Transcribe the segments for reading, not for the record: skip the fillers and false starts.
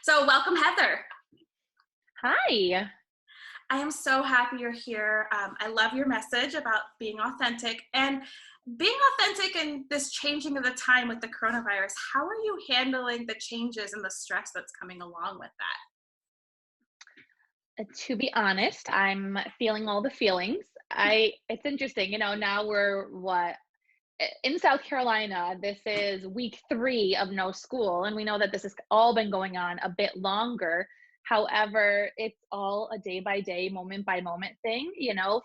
So welcome, Heather. Hi. I am so happy you're here. I love your message about being authentic and being authentic in this changing of the time with the coronavirus. How are you handling the changes and the stress that's coming along with that? To be honest, I'm feeling all the feelings. It's interesting, now we're in South Carolina, this is week 3 of no school, and we know that this has all been going on a bit longer. However, it's all a day by day, moment by moment thing.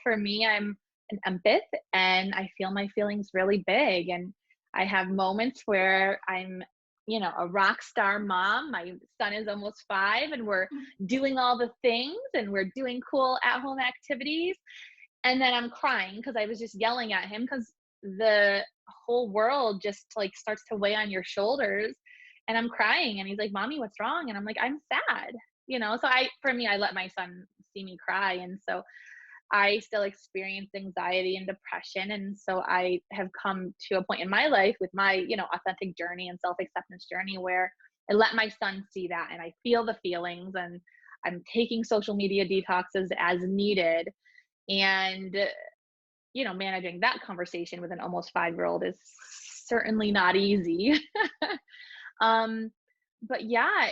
For me, I'm an empath and I feel my feelings really big. And I have moments where I'm, a rock star mom. My son is almost 5 and we're doing all the things and we're doing cool at home activities. And then I'm crying because I was just yelling at him because the whole world just like starts to weigh on your shoulders, and I'm crying and he's like, "Mommy, what's wrong?" And I'm like, "I'm sad." So for me, I let my son see me cry, and so I still experience anxiety and depression. And so I have come to a point in my life with my, authentic journey and self-acceptance journey where I let my son see that and I feel the feelings, and I'm taking social media detoxes as needed. And managing that conversation with an almost 5-year-old is certainly not easy. um but yeah,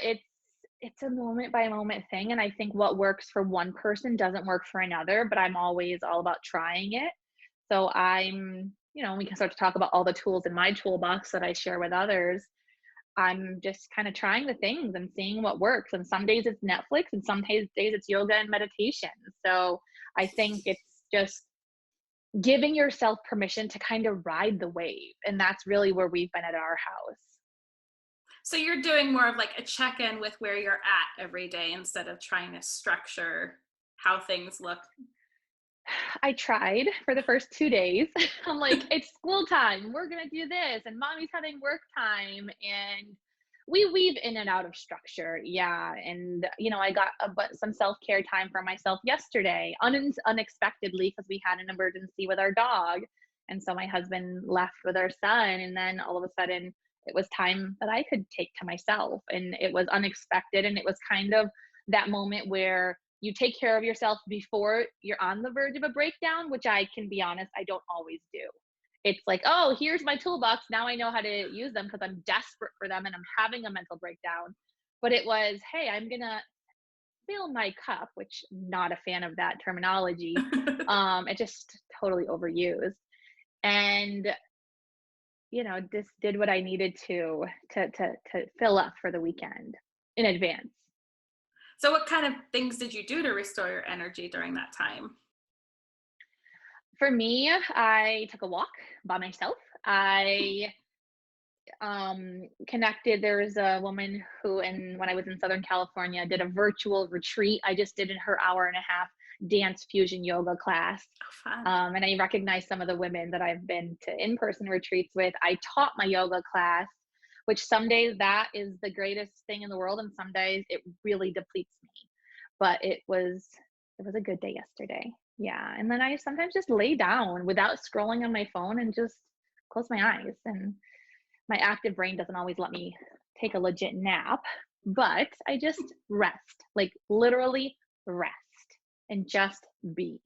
it's a moment by moment thing, and I think what works for one person doesn't work for another, but I'm always all about trying it. So we can start to talk about all the tools in my toolbox that I share with others. I'm just kind of trying the things and seeing what works, and some days it's Netflix and some days it's yoga and meditation. So I think it's just giving yourself permission to kind of ride the wave, and that's really where we've been at our house. So you're doing more of like a check-in with where you're at every day instead of trying to structure how things look. I tried for the first 2 days. I'm like, "It's school time, we're gonna do this, and mommy's having work time," and we weave in and out of structure, yeah. And I got some self-care time for myself yesterday, unexpectedly, because we had an emergency with our dog, and so my husband left with our son, and then all of a sudden it was time that I could take to myself, and it was unexpected, and it was kind of that moment where you take care of yourself before you're on the verge of a breakdown, which I can be honest, I don't always do. It's like, "Oh, here's my toolbox. Now I know how to use them because I'm desperate for them and I'm having a mental breakdown." But it was, "Hey, I'm going to fill my cup," which I'm not a fan of that terminology. It just totally overused. And, just did what I needed to fill up for the weekend in advance. So what kind of things did you do to restore your energy during that time? For me, I took a walk by myself. I connected. There was a woman who, when I was in Southern California, did a virtual retreat. I just did in her hour and a half dance fusion yoga class. Oh, fun. And I recognized some of the women that I've been to in-person retreats with. I taught my yoga class, which some days that is the greatest thing in the world, and some days it really depletes me. But it was a good day yesterday. Yeah. And then I sometimes just lay down without scrolling on my phone and just close my eyes. And my active brain doesn't always let me take a legit nap, but I just rest, like literally rest and just be.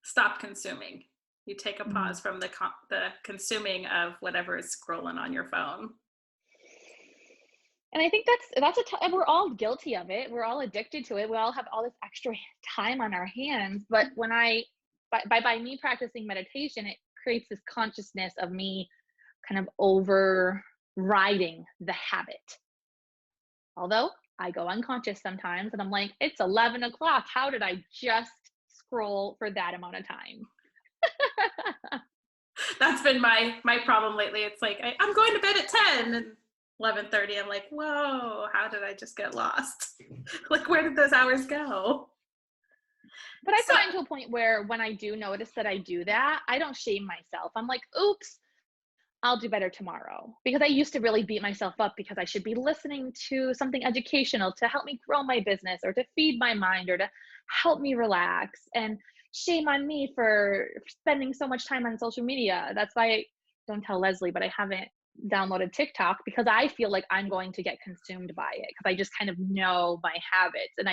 Stop consuming. You take a Mhm. pause from the consuming of whatever is scrolling on your phone. And I think we're all guilty of it. We're all addicted to it. We all have all this extra time on our hands. But by me practicing meditation, it creates this consciousness of me kind of overriding the habit. Although I go unconscious sometimes and I'm like, "It's 11 o'clock. How did I just scroll for that amount of time?" That's been my problem lately. It's like I'm going to bed at 10 and 11:30. I'm like, whoa, how did I just get lost? Like, where did those hours go? But I've So gotten to a point where when I do notice that I do that, I don't shame myself. I'm like, "Oops, I'll do better tomorrow." Because I used to really beat myself up because I should be listening to something educational to help me grow my business or to feed my mind or to help me relax. And shame on me for spending so much time on social media. That's why I don't tell Leslie, but I haven't downloaded TikTok because I feel like I'm going to get consumed by it because I just kind of know my habits, and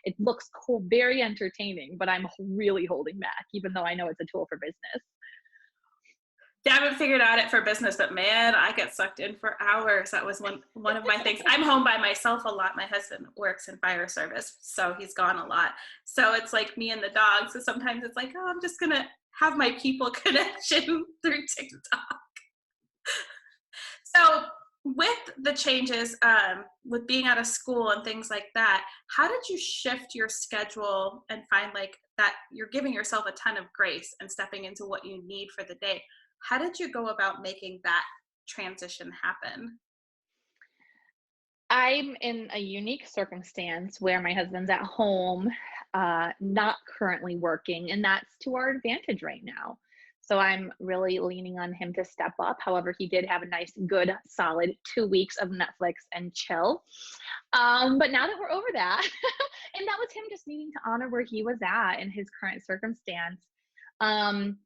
it looks cool, very entertaining, but I'm really holding back, even though I know it's a tool for business. Yeah, I haven't figured out it for business, but man, I get sucked in for hours. That was one of my things. I'm home by myself a lot. My husband works in fire service, so he's gone a lot. So it's like me and the dog. So sometimes it's like, oh, I'm just gonna have my people connection through TikTok. So with the changes, with being out of school and things like that, how did you shift your schedule and find like that you're giving yourself a ton of grace and stepping into what you need for the day? How did you go about making that transition happen? I'm in a unique circumstance where my husband's at home, not currently working, and that's to our advantage right now. So I'm really leaning on him to step up. However, he did have a nice, good, solid 2 weeks of Netflix and chill. But now that we're over that, and that was him just needing to honor where he was at in his current circumstance. Um,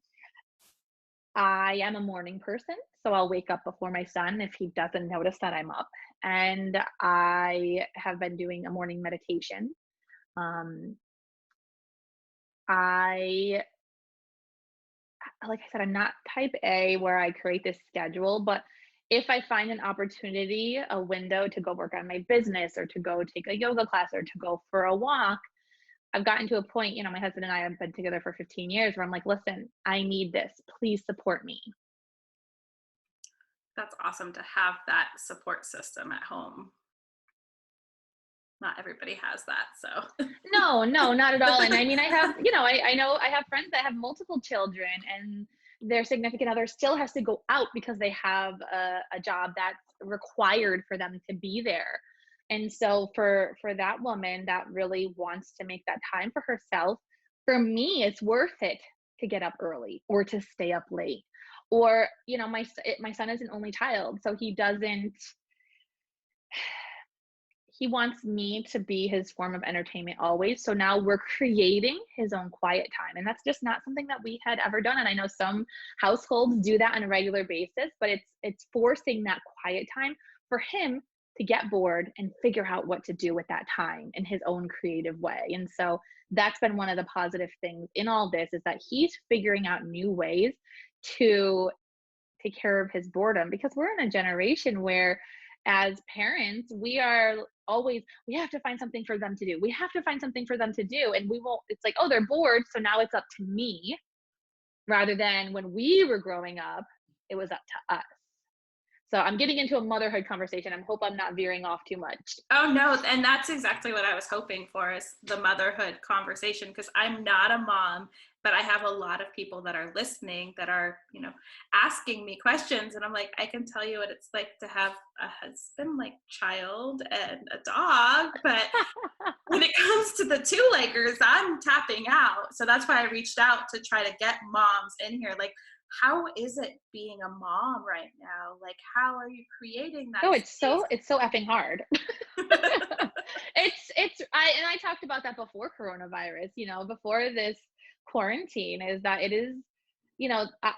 I am a morning person, so I'll wake up before my son if he doesn't notice that I'm up. And I have been doing a morning meditation. Um, I, like I said, I'm not type A where I create this schedule, but if I find an opportunity, a window to go work on my business or to go take a yoga class or to go for a walk, I've gotten to a point, my husband and I have been together for 15 years where I'm like, listen, I need this. Please support me. That's awesome to have that support system at home. Not everybody has that, so. No, no, not at all. And I mean, I have, I know I have friends that have multiple children and their significant other still has to go out because they have a job that's required for them to be there. And so for that woman that really wants to make that time for herself, for me, it's worth it to get up early or to stay up late. Or, my son is an only child, so he wants me to be his form of entertainment always. So now we're creating his own quiet time. And that's just not something that we had ever done. And I know some households do that on a regular basis, but it's forcing that quiet time for him to get bored and figure out what to do with that time in his own creative way. And so that's been one of the positive things in all this is that he's figuring out new ways to take care of his boredom, because we're in a generation where as parents we have to find something for them to do, and we won't, it's like, oh, they're bored, so now it's up to me, rather than when we were growing up it was up to us. So I'm getting into a motherhood conversation. I hope I'm not veering off too much. Oh no, and that's exactly what I was hoping for, is the motherhood conversation, because I'm not a mom, but I have a lot of people that are listening that are, asking me questions, and I'm like, I can tell you what it's like to have a husband, like child, and a dog, but when it comes to the two-leggers, I'm tapping out. So that's why I reached out to try to get moms in here. Like, how is it being a mom right now? Like, how are you creating that Oh, space? it's so effing hard. I talked about that before coronavirus, before this quarantine, is that it is,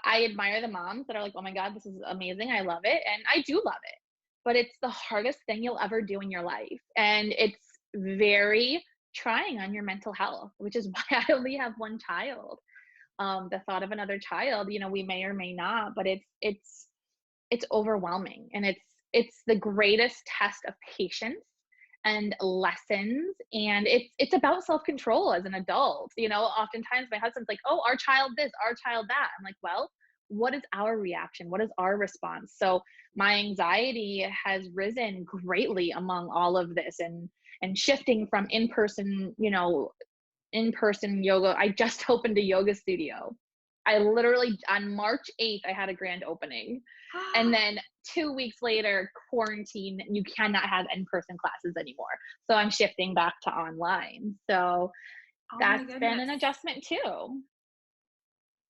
I admire the moms that are like, oh my God, this is amazing, I love it. And I do love it, but it's the hardest thing you'll ever do in your life. And it's very trying on your mental health, which is why I only have one child. The thought of another child, we may or may not, but it's overwhelming, and it's the greatest test of patience and lessons, and it's about self-control as an adult. Oftentimes my husband's like, oh, our child this, our child that. I'm like, well, what is our reaction, what is our response? So my anxiety has risen greatly among all of this, and shifting from in-person yoga. I just opened a yoga studio. I literally, on March 8th, I had a grand opening. And then 2 weeks later, quarantine, you cannot have in-person classes anymore. So I'm shifting back to online. So Oh my that's been an goodness. adjustment too.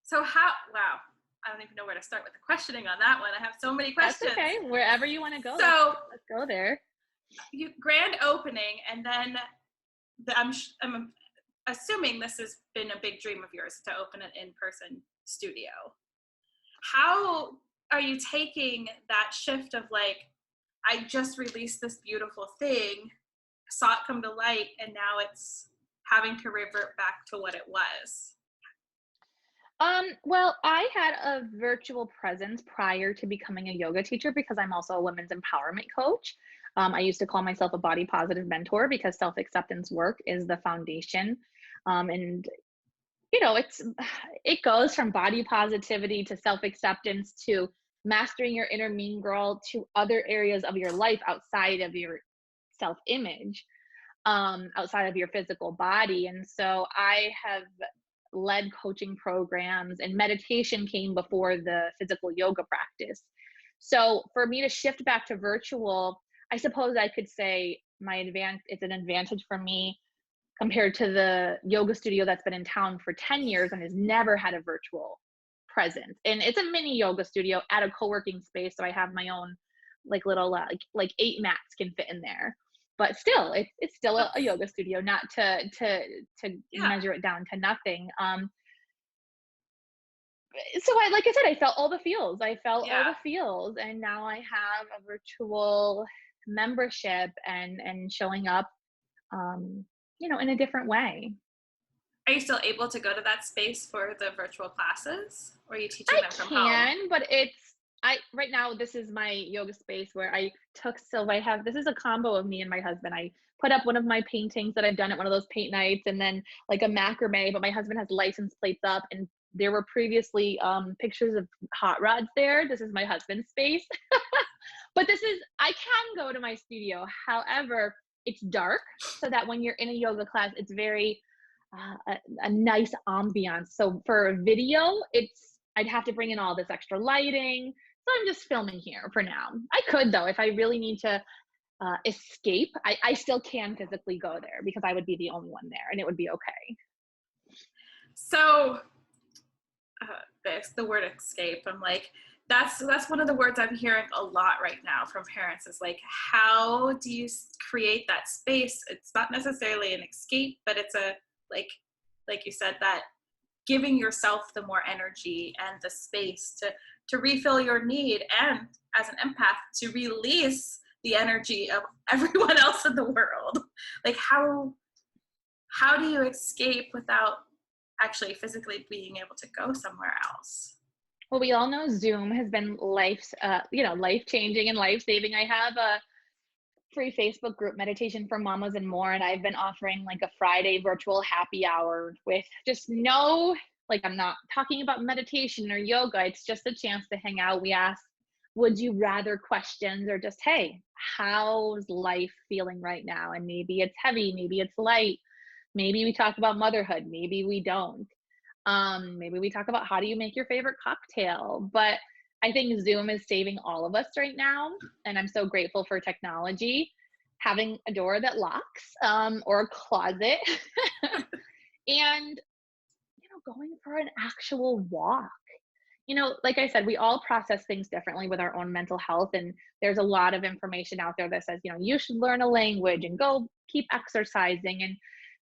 So wow, I don't even know where to start with the questioning on that one. I have so many That's questions. okay. Wherever you want to go, So let's go there. you grand opening, and then I'm assuming this has been a big dream of yours to open an in-person studio. How are you taking that shift of like, I just released this beautiful thing, saw it come to light, and now it's having to revert back to what it was? Well, I had a virtual presence prior to becoming a yoga teacher because I'm also a women's empowerment coach. I used to call myself a body positive mentor because self acceptance work is the foundation. And it's it goes from body positivity to self acceptance to mastering your inner mean girl to other areas of your life outside of your self image, outside of your physical body. And so I have led coaching programs, and meditation came before the physical yoga practice. So for me to shift back to virtual, I suppose I could say it's an advantage for me compared to the yoga studio that's been in town for 10 years and has never had a virtual presence. And it's a mini yoga studio at a co-working space. So I have my own like little, like 8 mats can fit in there. But still, it's still a That's, yoga studio, not to yeah, measure it down to nothing. So like I said, I felt all the feels. I felt all yeah. the feels, and now I have a virtual membership and showing up, um, in a different way. Are you still able to go to that space for the virtual classes? Or are you teaching I them from home? can, but I right now this is my yoga space where I have this is a combo of me and my husband. I put up one of my paintings that I've done at one of those paint nights, and then like a macrame, but my husband has license plates up, and there were previously pictures of hot rods there. This is my husband's space. But I can go to my studio. However, it's dark so that when you're in a yoga class, it's very a nice ambiance. So for a video, I'd have to bring in all this extra lighting. So I'm just filming here for now. I could though, if I really need to escape, I still can physically go there because I would be the only one there and it would be okay. So the word escape, I'm like, that's one of the words I'm hearing a lot right now from parents is like, how do you create that space? It's not necessarily an escape, but it's a like you said, that giving yourself the more energy and the space to refill your need, and as an empath to release the energy of everyone else in the world. Like how do you escape without actually physically being able to go somewhere else? Well, we all know Zoom has been life changing and life saving. I have a free Facebook group, Meditation for Mamas and More, and I've been offering like a Friday virtual happy hour with just like I'm not talking about meditation or yoga. It's just a chance to hang out. We ask, would you rather questions or just, hey, how's life feeling right now? And maybe it's heavy, maybe it's light. Maybe we talk about motherhood, maybe we don't. Maybe we talk about how do you make your favorite cocktail. But I think Zoom is saving all of us right now. And I'm so grateful for technology, having a door that locks, or a closet, and, going for an actual walk. Like I said, we all process things differently with our own mental health. And there's a lot of information out there that says, you should learn a language and go keep exercising. And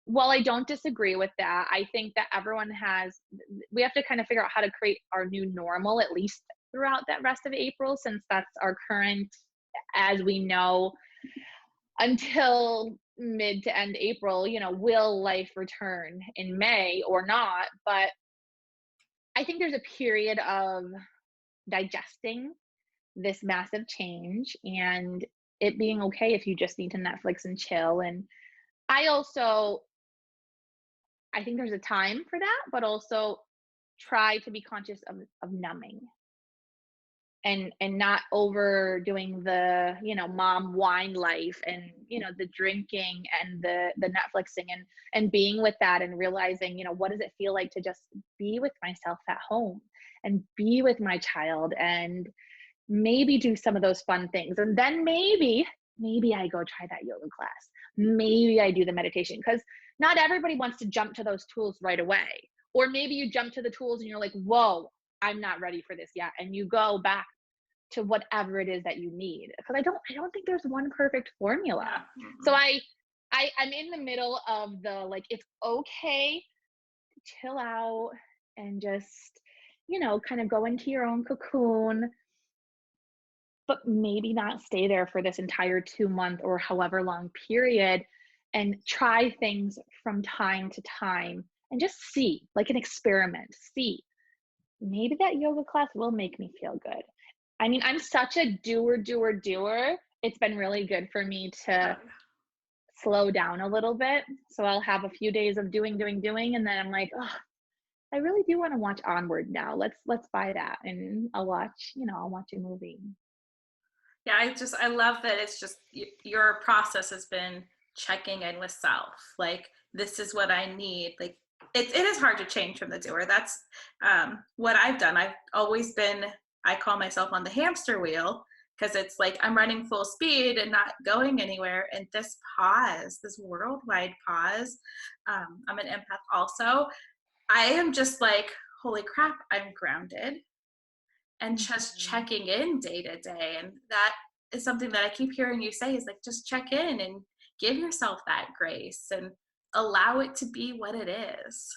while I don't disagree with that, I think that we have to kind of figure out how to create our new normal, at least throughout that rest of April, since that's our current, as we know, until mid to end April, will life return in May or not? But I think there's a period of digesting this massive change and it being okay if you just need to Netflix and chill. And I also, I think there's a time for that, but also try to be conscious of numbing and not overdoing the mom wine life and the drinking and the Netflixing and being with that and realizing what does it feel like to just be with myself at home and be with my child and maybe do some of those fun things. And then maybe I go try that yoga class, maybe I do the meditation, because not everybody wants to jump to those tools right away. Or maybe you jump to the tools and you're like, whoa, I'm not ready for this yet, and you go back to whatever it is that you need, because I don't think there's one perfect formula. Yeah. So I'm in the middle of the, like, it's okay to chill out and just kind of go into your own cocoon, but maybe not stay there for this entire 2 month or however long period, and try things from time to time and just see, like an experiment, see, maybe that yoga class will make me feel good. I mean, I'm such a doer. It's been really good for me to Oh, slow down a little bit. So I'll have a few days of doing, and then I'm like, oh, I really do want to watch Onward now. Let's buy that, and I'll watch a movie. yeah, I love that it's just your process has been checking in with self. Like, this is what I need. Like, it is hard to change from the doer. That's what I've done. I've always been, I call myself on the hamster wheel, because it's like I'm running full speed and not going anywhere. And this pause, this worldwide pause, I'm an empath also. I am just like, holy crap, I'm grounded and just Mhm. checking in day to day. And that is something that I keep hearing you say, is like, just check in and give yourself that grace and allow it to be what it is.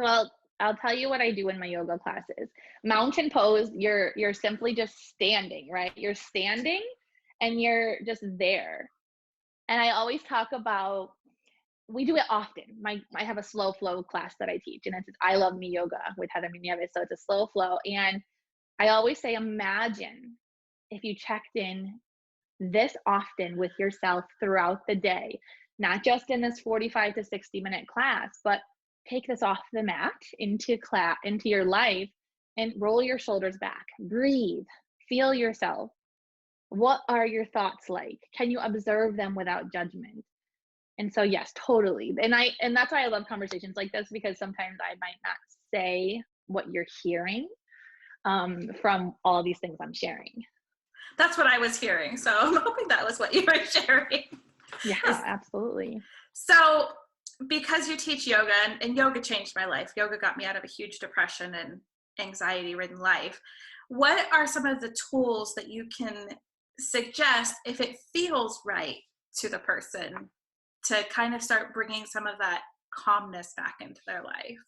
So I'll tell you what I do in my yoga classes. Mountain pose, you're simply just standing, right? You're standing and you're just there. And I always talk about, we do it often. I have a slow flow class that I teach, and it's I Love Me Yoga with Heather Nieves. So it's a slow flow. And I always say, imagine if you checked in this often with yourself throughout the day, not just in this 45 to 60-minute class, but take this off the mat into your life, and roll your shoulders back, breathe, feel yourself. What are your thoughts like? Can you observe them without judgment? And so, yes, totally. And that's why I love conversations like this, because sometimes I might not say what you're hearing from all these things I'm sharing. That's what I was hearing. So I'm hoping that was what you were sharing. Yeah, Is absolutely. so, because you teach yoga, and yoga changed my life. Yoga got me out of a huge depression and anxiety ridden life. What are some of the tools that you can suggest, if it feels right to the person, to kind of start bringing some of that calmness back into their life?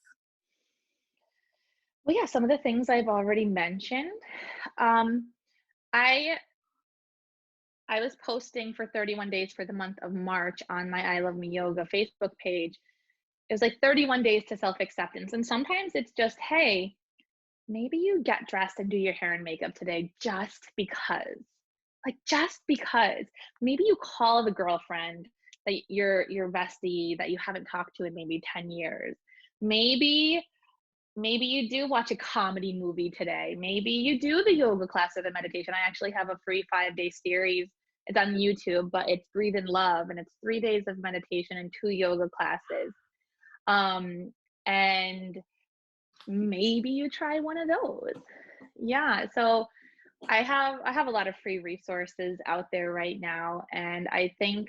Well, yeah, some of the things I've already mentioned. Um, I I was posting for 31 days for the month of March on my I Love Me Yoga Facebook page. It was like 31 days to self acceptance, and sometimes it's just, hey, maybe you get dressed and do your hair and makeup today just because. Like, just because. Maybe you call the girlfriend that your bestie that you haven't talked to in maybe 10 years. Maybe maybe you do watch a comedy movie today. Maybe you do the yoga class or the meditation. I actually have a free 5-day series. It's on YouTube, but it's Breathe in Love, and it's 3 days of meditation and 2 yoga classes. Um, and maybe you try one of those. Yeah. So I have a lot of free resources out there right now, and I think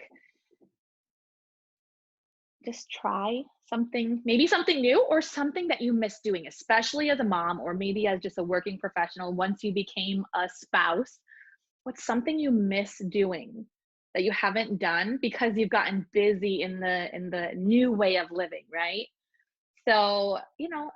just try something, maybe something new or something that you miss doing, especially as a mom or maybe as just a working professional once you became a spouse. What's something you miss doing that you haven't done because you've gotten busy in the new way of living, right? So,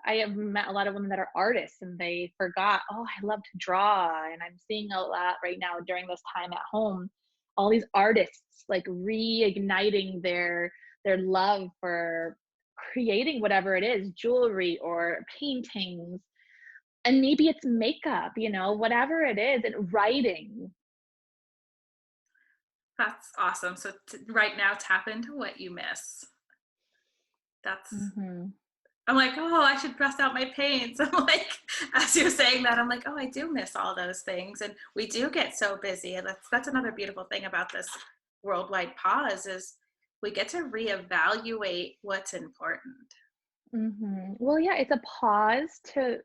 I have met a lot of women that are artists and they forgot, oh, I love to draw. And I'm seeing a lot right now during this time at home, all these artists like reigniting their love for creating whatever it is, jewelry or paintings. And maybe it's makeup, whatever it is, and writing. That's awesome. So, right now, tap into what you miss. That's, Hmm. I'm like, oh, I should bust out my paints. I'm like, as you're saying that, I'm like, oh, I do miss all those things. And we do get so busy. And that's another beautiful thing about this worldwide pause, is we get to reevaluate what's important. Well, yeah, it's a pause to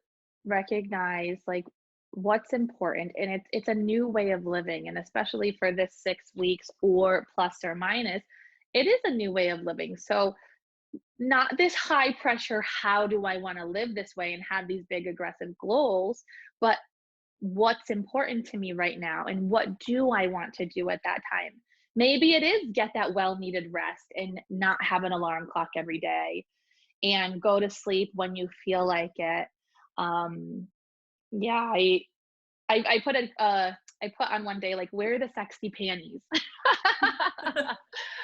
recognize like what's important, and it's a new way of living, and especially for this 6 weeks or plus or minus, it is a new way of living. So not this high pressure, how do I want to live this way and have these big aggressive goals, but what's important to me right now and what do I want to do at that time. Maybe it is get that well needed rest and not have an alarm clock every day and go to sleep when you feel like it. Yeah, I put I put on one day, like, wear the sexy panties.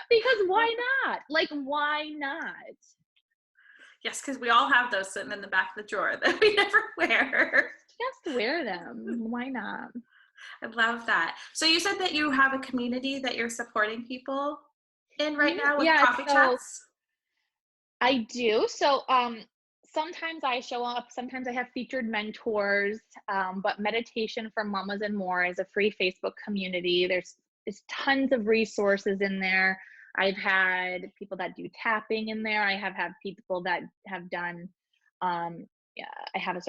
Because why not? Like, why not? Yes, because we all have those sitting in the back of the drawer that we never wear. Just wear them. Why not? I love that. So you said that you have a community that you're supporting people in right now with Yeah, coffee so chats? I do. So sometimes I show up, sometimes I have featured mentors, but Meditation for Mamas and More is a free Facebook community. There's tons of resources in there. I've had people that do tapping in there. I have had people that have done, yeah, I have a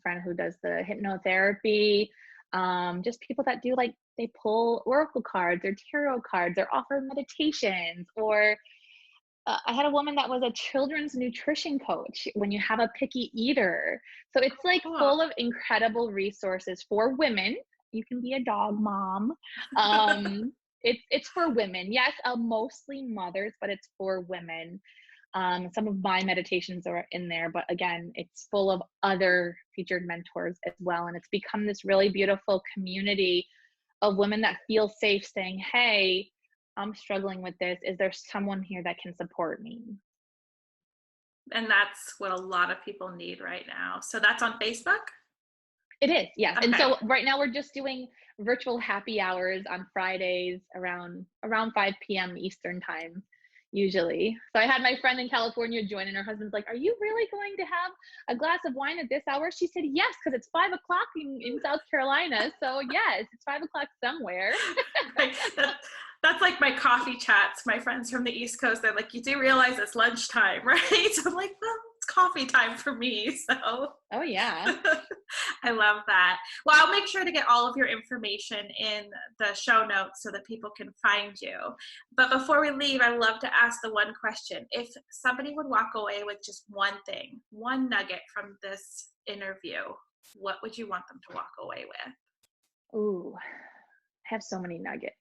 friend who does the hypnotherapy. Just people that do, like, they pull oracle cards or tarot cards or offer meditations, or I had a woman that was a children's nutrition coach when you have a picky eater. So it's like Cool. full of incredible resources for women. You can be a dog mom. It's for women. Yes, mostly mothers, but it's for women. Some of my meditations are in there, but again, it's full of other featured mentors as well. And it's become this really beautiful community of women that feel safe saying, hey, I'm struggling with this. Is there someone here that can support me? And that's what a lot of people need right now. So that's on Facebook? It is, yes. And Okay. so right now we're just doing virtual happy hours on Fridays around 5 p.m. Eastern time, usually. So I had my friend in California join, and her husband's like, "Are you really going to have a glass of wine at this hour?" She said, "Yes, because it's 5 o'clock in South Carolina. So yes, it's 5 o'clock somewhere." Like that's like my coffee chats. My friends from the East Coast, they're like, you do realize it's lunchtime, right? So I'm like, well, it's coffee time for me. So Oh yeah. I love that. Well, I'll make sure to get all of your information in the show notes so that people can find you. But before we leave, I'd love to ask the one question. If somebody would walk away with just one thing, one nugget from this interview, what would you want them to walk away with? Ooh, I have so many nuggets.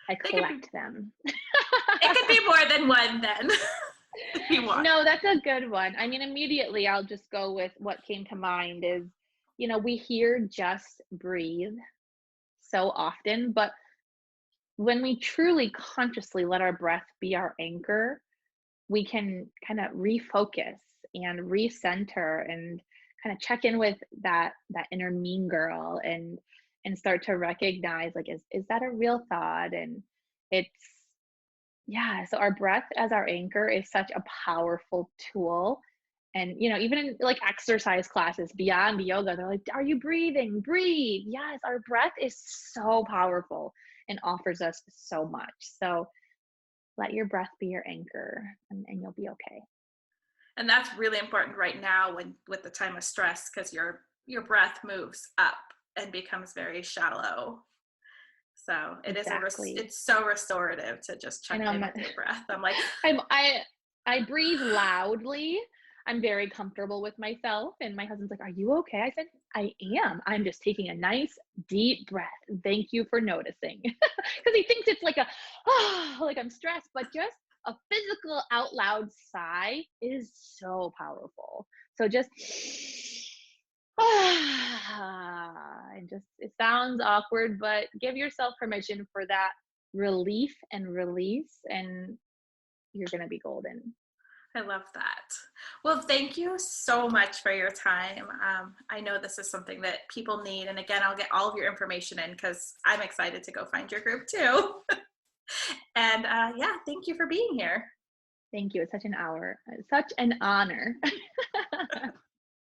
I They could be, collect them. it could be more than one then, if you want. No, that's a good one. I mean, immediately I'll just go with what came to mind is, we hear just breathe so often, but when we truly consciously let our breath be our anchor, we can kind of refocus and recenter and kind of check in with that inner mean girl, and start to recognize, like, is that a real thought? And it's yeah, so our breath as our anchor is such a powerful tool. And, even in, like, exercise classes beyond yoga, they're like, are you breathing? Breathe. Yes, our breath is so powerful and offers us so much. So let your breath be your anchor, and you'll be okay. And that's really important right now when with the time of stress, because your breath moves up and becomes very shallow. So Exactly. it's so restorative to just I check know in with your breath. I'm like, I breathe loudly. I'm very comfortable with myself. And my husband's like, are you okay? I said, I am. I'm just taking a nice deep breath. Thank you for noticing. Because he thinks it's like like I'm stressed, but just a physical out loud sigh is so powerful. So just and just, it sounds awkward, but give yourself permission for that relief and release, and you're going to be golden. I love that. Well, thank you so much for your time. I know this is something that people need. And again, I'll get all of your information in because I'm excited to go find your group too. And yeah, thank you for being here. Thank you. It's such an honor.